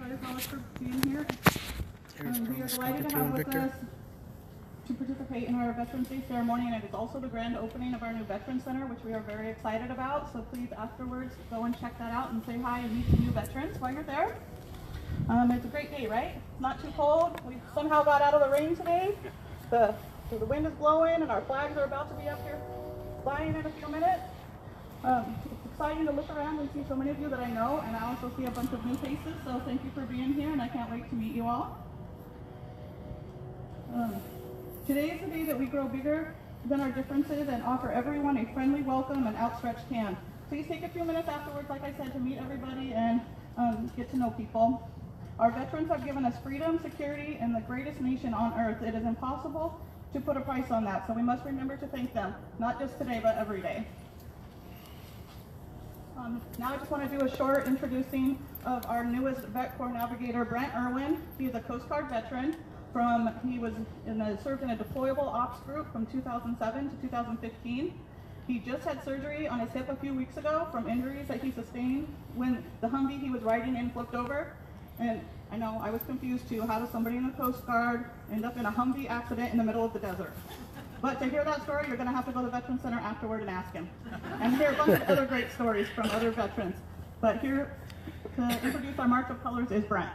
Centralia College for being here. We are delighted to have with us to participate in our Veterans Day ceremony, and it is also the grand opening of our new Veterans Center, which we are very excited about. So please afterwards go and check that out and say hi and meet the new veterans while you're there. It's a great day, right? Not too cold. We somehow got out of the rain today. The wind is blowing and our flags are about to be up here flying in a few minutes. It's exciting to look around and see so many of you that I know, and I also see a bunch of new faces, so thank you for being here, and I can't wait to meet you all. Today is the day that we grow bigger than our differences and offer everyone a friendly welcome and outstretched hand. Please take a few minutes afterwards, like I said, to meet everybody and get to know people. Our veterans have given us freedom, security, and the greatest nation on earth. It is impossible to put a price on that, so we must remember to thank them, not just today, but every day. Now I just want to do a short introducing of our newest Vet Corps navigator, Brent Irwin. He is a Coast Guard veteran. He served in a deployable ops group from 2007 to 2015. He just had surgery on his hip a few weeks ago from injuries that he sustained when the Humvee he was riding in flipped over. And I know I was confused too. How does somebody in the Coast Guard end up in a Humvee accident in the middle of the desert? But to hear that story, you're going to have to go to the Veterans Center afterward and ask him. And hear a bunch of other great stories from other veterans. But here to introduce our March of Colors is Brent.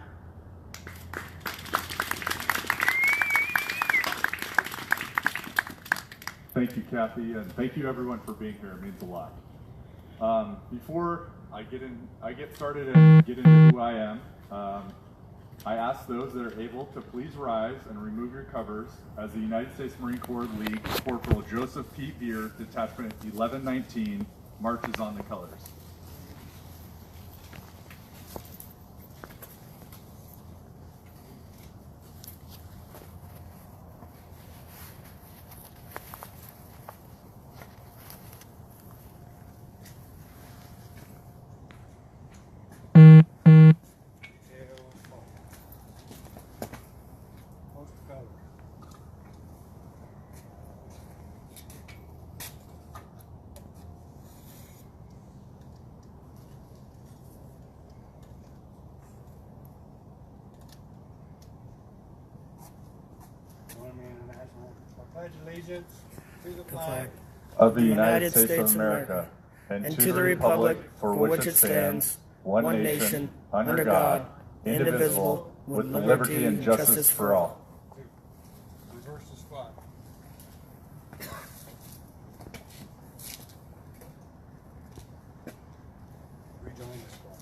Thank you, Kathy, and thank you everyone for being here. It means a lot. Before I get started and get into who I am, I ask those that are able to please rise and remove your covers as the United States Marine Corps League Corporal Joseph P. Beer, Detachment 1119, marches on the colors. I pledge allegiance to the flag of the United States of America and to the republic for which it stands, one nation, under God, indivisible, with liberty and justice for all. Reverse the squad. Rejoin the squad.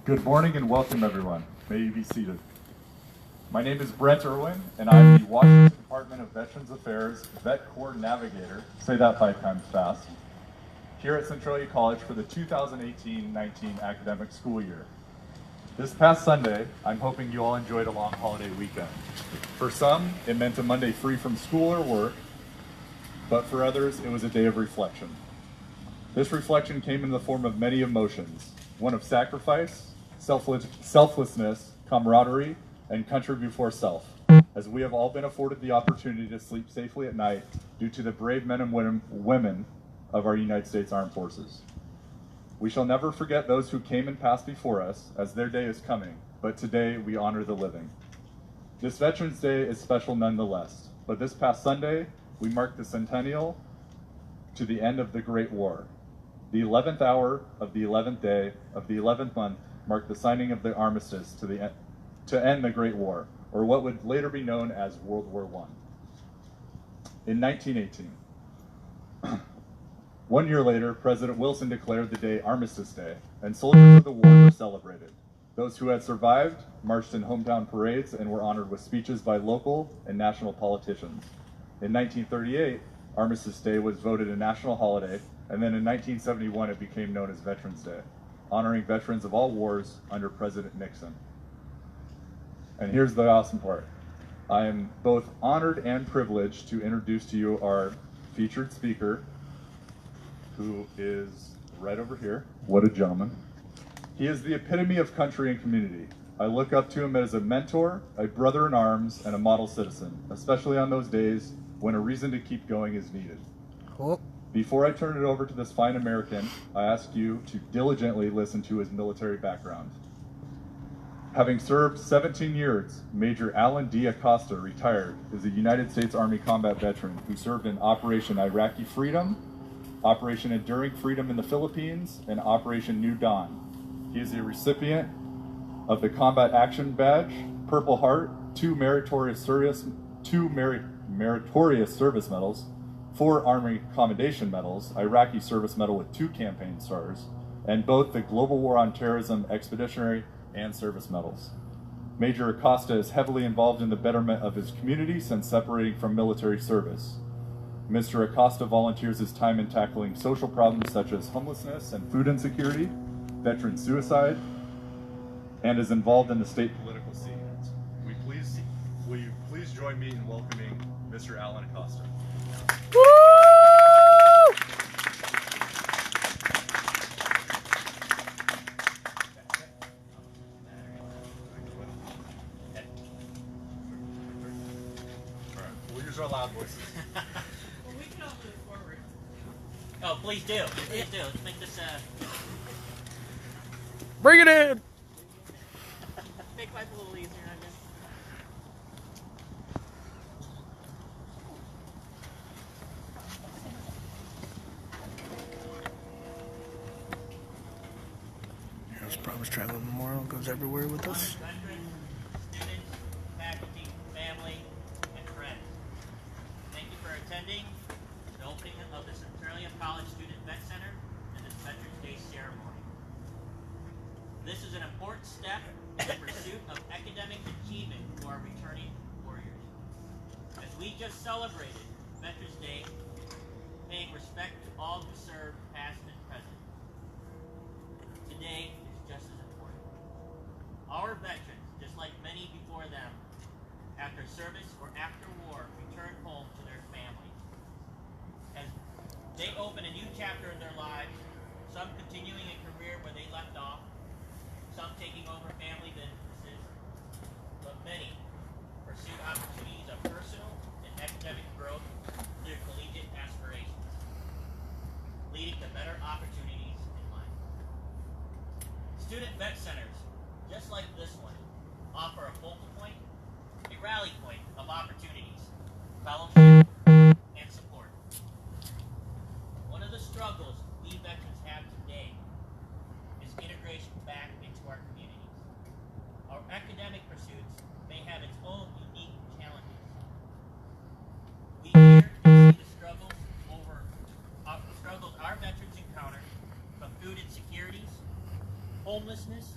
Good morning and welcome everyone. May you be seated. My name is Brent Irwin and I'm the Washington Department of Veterans Affairs Vet Corps Navigator, say that 5 times fast, here at Centralia College for the 2018-19 academic school year. This past Sunday, I'm hoping you all enjoyed a long holiday weekend. For some, it meant a Monday free from school or work, but for others, it was a day of reflection. This reflection came in the form of many emotions, one of sacrifice, selflessness, camaraderie, and country before self, as we have all been afforded the opportunity to sleep safely at night due to the brave men and women of our United States Armed Forces. We shall never forget those who came and passed before us, as their day is coming, but today we honor the living. This Veterans Day is special nonetheless, but this past Sunday, we marked the centennial to the end of the Great War. The 11th hour of the 11th day of the 11th month marked the signing of the armistice to end the Great War, or what would later be known as World War I. In 1918, 1 year later, President Wilson declared the day Armistice Day, and soldiers of the war were celebrated. Those who had survived marched in hometown parades and were honored with speeches by local and national politicians. In 1938, Armistice Day was voted a national holiday, and then in 1971 it became known as Veterans Day, honoring veterans of all wars under President Nixon. And here's the awesome part. I am both honored and privileged to introduce to you our featured speaker, who is right over here. What a gentleman. He is the epitome of country and community. I look up to him as a mentor, a brother in arms, and a model citizen, especially on those days when a reason to keep going is needed. Oh. Before I turn it over to this fine American, I ask you to diligently listen to his military background. Having served 17 years, Major Alan D. Acosta, retired, is a United States Army combat veteran who served in Operation Iraqi Freedom, Operation Enduring Freedom in the Philippines, and Operation New Dawn. He is a recipient of the Combat Action Badge, Purple Heart, two meritorious service medals, 4 Army Commendation Medals, Iraqi Service Medal with 2 campaign stars, and both the Global War on Terrorism Expeditionary and Service Medals. Major Acosta is heavily involved in the betterment of his community since separating from military service. Mr. Acosta volunteers his time in tackling social problems such as homelessness and food insecurity, veteran suicide, and is involved in the state political scene. Will you please join me in welcoming Mr. Alan Acosta? Woo! We'll use our loud voices. Well, we can all move forward. Oh, please do. Please do. Let's make this Bring it in. make life a little easier, I guess. Here's Promise Traveling Memorial, goes everywhere with us. Veterans, students, faculty, family, and friends. Thank you for attending the opening of the Centralia College Student Vet Center and this Veterans Day ceremony. This is an important step in the pursuit of academic achievement for our returning warriors. As we just celebrated Veterans Day, paying respect to all who serve, past and present. Today is just as important. Our veterans, just like many before them, after service or after war, return home to their families. As they open a new chapter in their lives, some continuing a career where they left off, some taking over family businesses, but many pursue opportunities of personal and academic growth through their collegiate aspirations, leading to better opportunities in life. Student vet centers, just like this one, offer a focal point, a rally point of opportunities, fellowship, and support. One of the struggles we veterans have today is integration back into our communities. Our academic pursuits may have its own unique challenges. We hear and see the struggles our veterans encounter, from food insecurities, homelessness,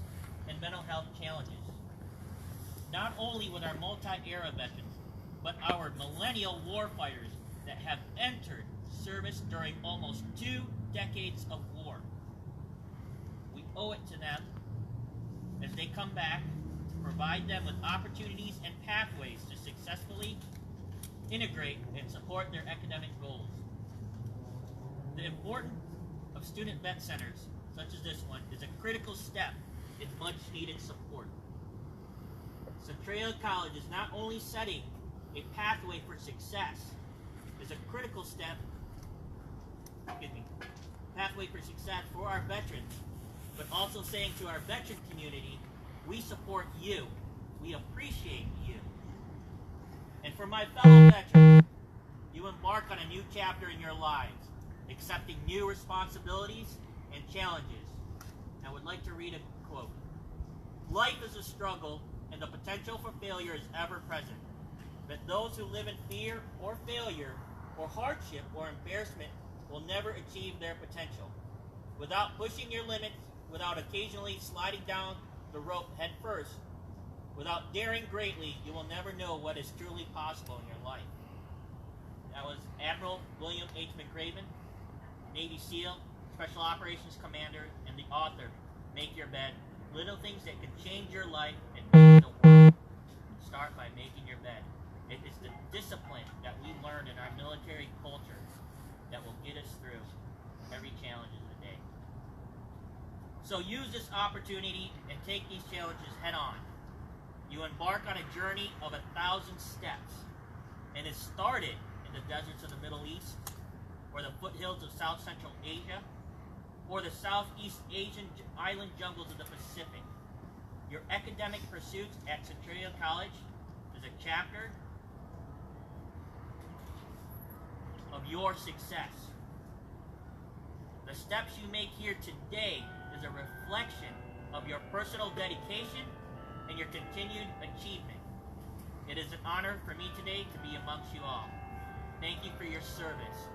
and mental health challenges. Not only with our multi-era veterans, but our millennial warfighters that have entered service during almost 2 decades of war. We owe it to them as they come back to provide them with opportunities and pathways to successfully integrate and support their academic goals. The importance of student vet centers, such as this one, is a critical step in much needed support. Centralia College is not only setting a pathway for success, is a critical step, pathway for success for our veterans, but also saying to our veteran community, we support you, we appreciate you. And for my fellow veterans, you embark on a new chapter in your lives, accepting new responsibilities and challenges. I would like to read a quote. Life is a struggle, and the potential for failure is ever present. But those who live in fear or failure or hardship or embarrassment will never achieve their potential. Without pushing your limits, without occasionally sliding down the rope head first, without daring greatly, you will never know what is truly possible in your life. That was Admiral William H. McRaven, Navy SEAL, Special Operations Commander, and the author, Make Your Bed, Little Things That Can Change Your Life and Change the World. Start by making your bed. It is the discipline that we learn in our military culture that will get us through every challenge of the day. So use this opportunity and take these challenges head on. You embark on a journey of 1,000 steps, and it started in the deserts of the Middle East, or the foothills of South Central Asia, or the Southeast Asian island jungles of the Pacific. Your academic pursuits at Centralia College is a chapter of your success. The steps you make here today is a reflection of your personal dedication and your continued achievement. It is an honor for me today to be amongst you all. Thank you for your service.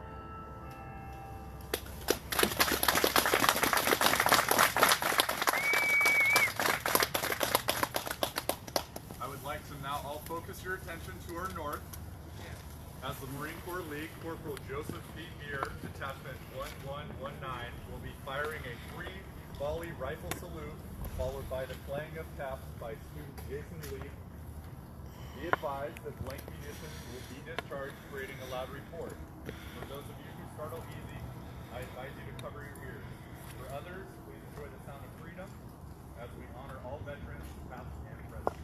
I would like to now all focus your attention to our north, as the Marine Corps League Corporal Joseph P. Muir, Detachment 1119, will be firing a free volley rifle salute, followed by the playing of taps by student Jason Lee. Be advised that blank munitions will be discharged, creating a loud report. For those of you who startle easy, I advise you to cover your ears. For others, please enjoy the sound of freedom as we honor all veterans, past and present.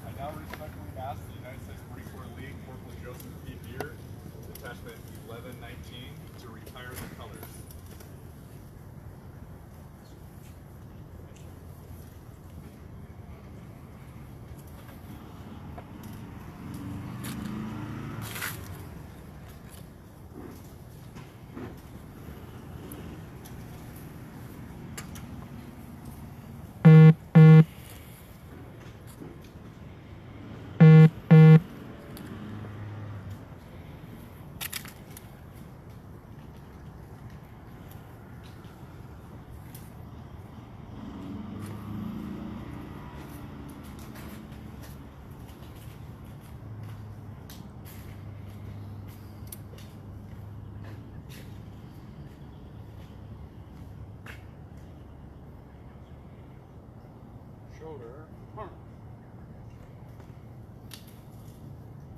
I now respectfully ask the United States Marine Corps League Corporal Joseph P. Muir, Detachment 1119, to retire the colors. Shoulder, arm.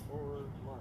Forward march.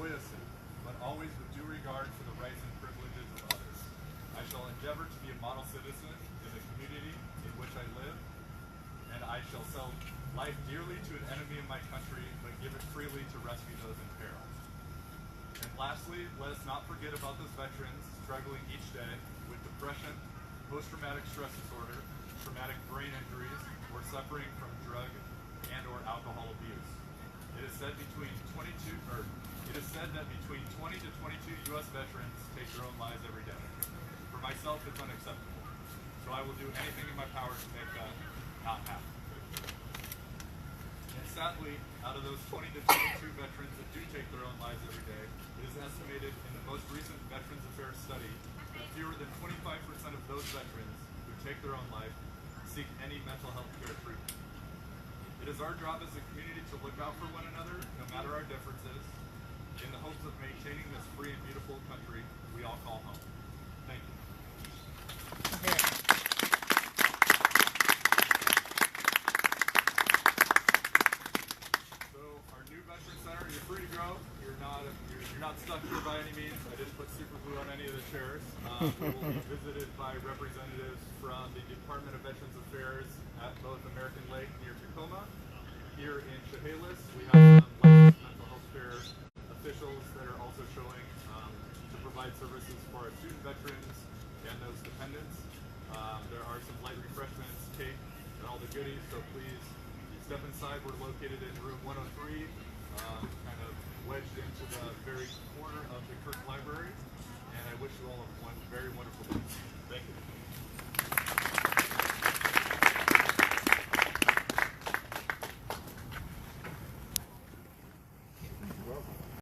joyously, but always with due regard for the rights and privileges of others. I shall endeavor to be a model citizen in the community in which I live, and I shall sell life dearly to an enemy of my country, but give it freely to rescue those in peril. And lastly, let us not forget about those veterans struggling each day with depression, post-traumatic stress disorder, traumatic brain injuries, or suffering from drug and or alcohol abuse. It is said that between 20 to 22 U.S. veterans take their own lives every day. For myself, it's unacceptable. So I will do anything in my power to make that not happen. And sadly, out of those 20 to 22 veterans that do take their own lives every day, it is estimated in the most recent Veterans Affairs study that fewer than 25% of those veterans who take their own life seek any mental health care treatment. It is our job as a community to look out for one another, no matter our differences, in the hopes of maintaining this free and beautiful country we all call home. Thank you. So our new Veteran Center, you're free to grow. You're not stuck here by any means. I didn't put super glue on any of the chairs. We will be visited by representatives from the Department of Veterans Affairs at both American Lake near Tacoma. Here in Chehalis, we have some licensed mental health care officials that are also showing to provide services for our student veterans and those dependents. There are some light refreshments, cake, and all the goodies, so please step inside. We're located in room 103, kind of wedged into the very corner of the Kirk Library, and I wish you all one very wonderful day. Thank you.